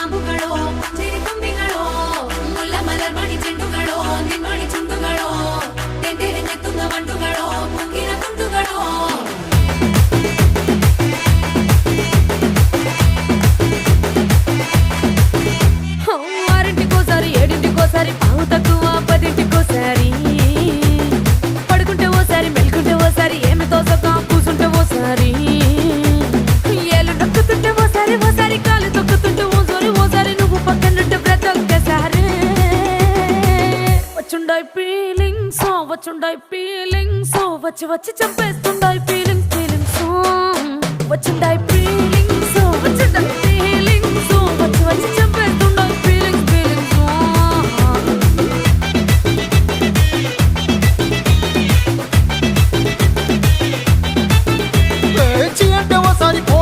കാമ്പുകളോ ചെരിക്കൊമ്പികളോ മുല്ലമലർ മണി ചെണ്ടുകളോ നിൻമണി ചുണ്ടുകളോ തെന്തെറിഞ്ഞെത്തുന്ന വണ്ടുകളോ പൊങ്കിന തുണ്ടുകളോ ఆరింటికోసారి ఏడింటికోసారి పావు తక్కువ పదింటికోసారి పడుకుంటే ఓసారి మెలుకుంటే ఓసారి ఏమి తోసక కూసుంటే ఓసారి ఏళ్ళు నొక్కుతుంటే ఓసారి ఓసారి కాలు తొక్కుతుంటే ఓసారి నువ్వు పక్కనుంటే బ్రతొక్కసారి వచ్చుండాయి ఫీలింగ్స్ వచ్చి వచ్చి చంపేస్తుండాయి ఫీలింగ్స్ వచ్చుండాయి ఫీలింగ్స్ వచ్చి వచ్చి